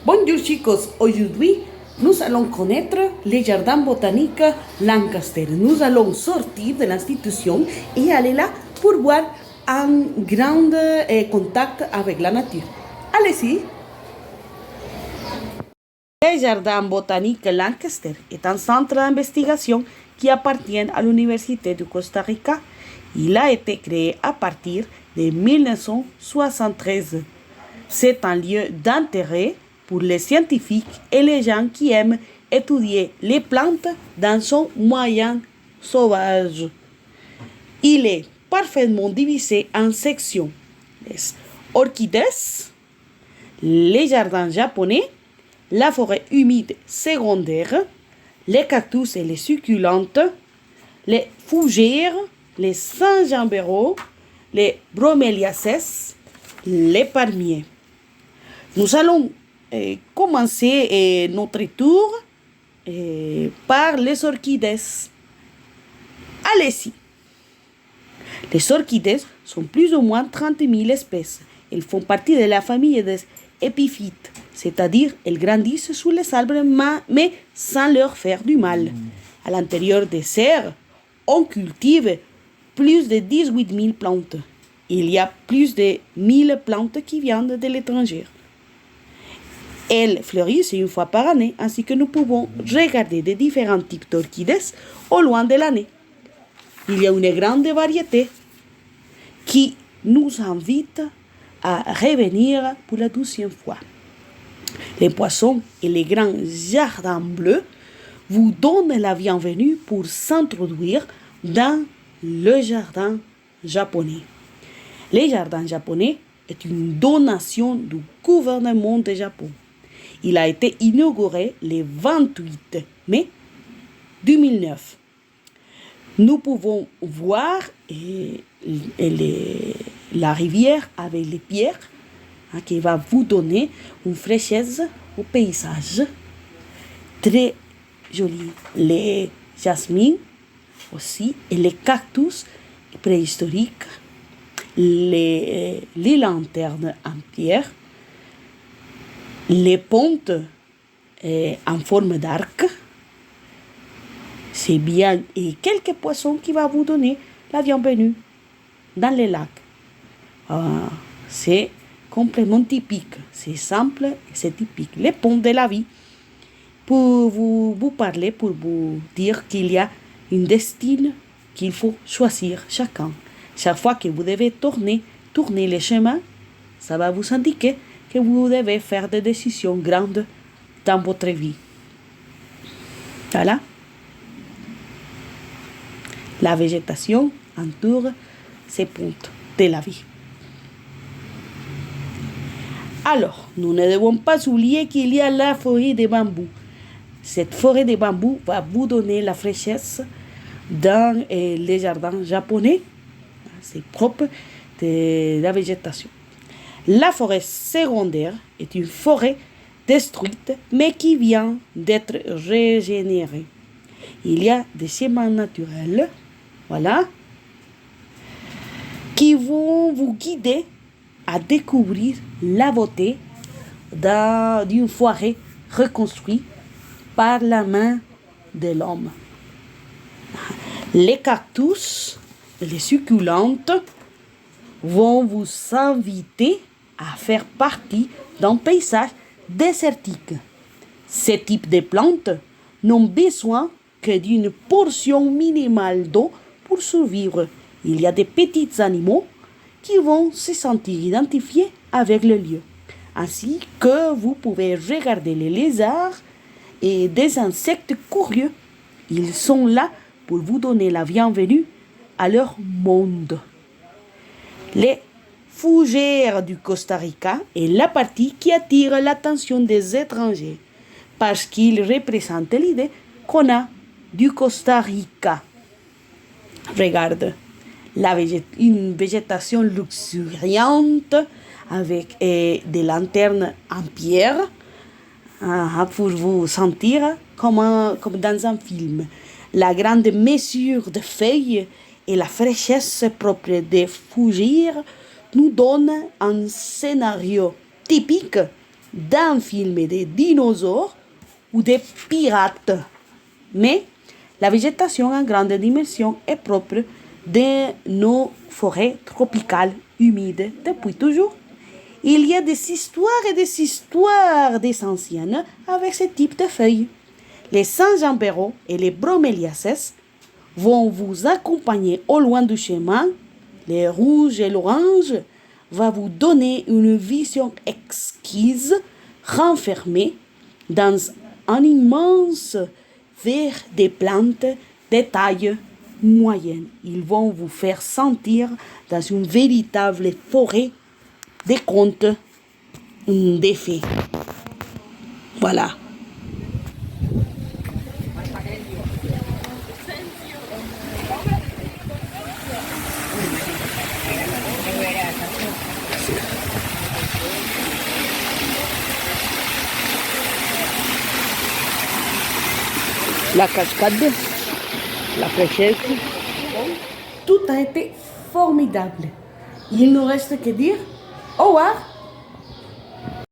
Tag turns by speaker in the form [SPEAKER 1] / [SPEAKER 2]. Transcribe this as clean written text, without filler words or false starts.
[SPEAKER 1] Bonjour chicos, aujourd'hui nous allons connaître les jardins botaniques Lancaster. Nous allons sortir de l'institution et aller là pour voir un grand contact avec la nature. Allez-y! Le jardin botanique Lancaster est un centre d'investigation qui appartient à l'Université du Costa Rica. Il a été créé à partir de 1973. C'est un lieu d'intérêt pour les scientifiques et les gens qui aiment étudier les plantes dans son moyen sauvage. Il est parfaitement divisé en sections. Les orchidées, les jardins japonais, la forêt humide secondaire, les cactus et les succulentes, les fougères, les Saint-Jean-Béraud, les broméliacées, les palmiers. Nous allons commencer notre tour par les orchidées. Allez-y. Les orchidées sont plus ou moins 30 000 espèces. Elles font partie de la famille des épiphytes, c'est-à-dire elles grandissent sous les arbres mais sans leur faire du mal. À l'intérieur des serres, on cultive plus de 18 000 plantes. Il y a plus de 1000 plantes qui viennent de l'étranger. Elles fleurissent une fois par année, ainsi que nous pouvons regarder des différents types d'orchidées au loin de l'année. Il y a une grande variété qui nous invite à revenir pour la 12e fois. Les poissons et les grands jardins bleus vous donnent la bienvenue pour s'introduire dans le jardin japonais. Le jardin japonais est une donation du gouvernement du Japon. Il a été inauguré le 28 mai 2009. Nous pouvons voir la rivière avec les pierres qui va vous donner une fraîchesse au paysage. Très joli. Les jasmines aussi et les cactus préhistoriques. Les lanternes en pierre, les pontes en forme d'arc, c'est bien, et quelques poissons qui vont vous donner la bienvenue dans les lacs. C'est complètement typique, c'est simple et c'est typique. Les ponts de la vie, pour vous parler, pour vous dire qu'il y a une destinée qu'il faut choisir chacun. Chaque fois que vous devez tourner les chemins, ça va vous indiquer que vous devez faire des décisions grandes dans votre vie. Voilà. La végétation entoure ces ponts de la vie. Alors, nous ne devons pas oublier qu'il y a la forêt de bambou. Cette forêt de bambou va vous donner la fraîchesse dans les jardins japonais. C'est propre de la végétation. La forêt secondaire est une forêt détruite, mais qui vient d'être régénérée. Il y a des chemins naturels, voilà, qui vont vous guider à découvrir la beauté d'une forêt reconstruite par la main de l'homme. Les cactus, les succulentes vont vous inviter à faire partie d'un paysage désertique. Ce type de plantes n'ont besoin que d'une portion minimale d'eau pour survivre. Il y a des petits animaux qui vont se sentir identifiés avec le lieu. Ainsi que vous pouvez regarder les lézards et des insectes curieux. Ils sont là pour vous donner la bienvenue à leur monde. Les fougères du Costa Rica est la partie qui attire l'attention des étrangers parce qu'ils représentent l'idée qu'on a du Costa Rica. Regarde, une végétation luxuriante avec des lanternes en pierre pour vous sentir comme dans un film. La grande mesure de feuilles et la fraîchesse propre des fougères nous donnent un scénario typique d'un film des dinosaures ou des pirates. Mais la végétation en grande dimension est propre de nos forêts tropicales humides depuis toujours. Il y a des histoires des anciennes avec ce type de feuilles. Les Saint-Jean-Perrot et les broméliaceae vont vous accompagner au loin du chemin. Les rouges et l'orange va vous donner une vision exquise, renfermée dans un immense verre de plantes de taille moyenne. Ils vont vous faire sentir dans une véritable forêt des contes, des fées. Voilà. La cascade, la fraîcheur, tout a été formidable. Il ne reste que dire au revoir.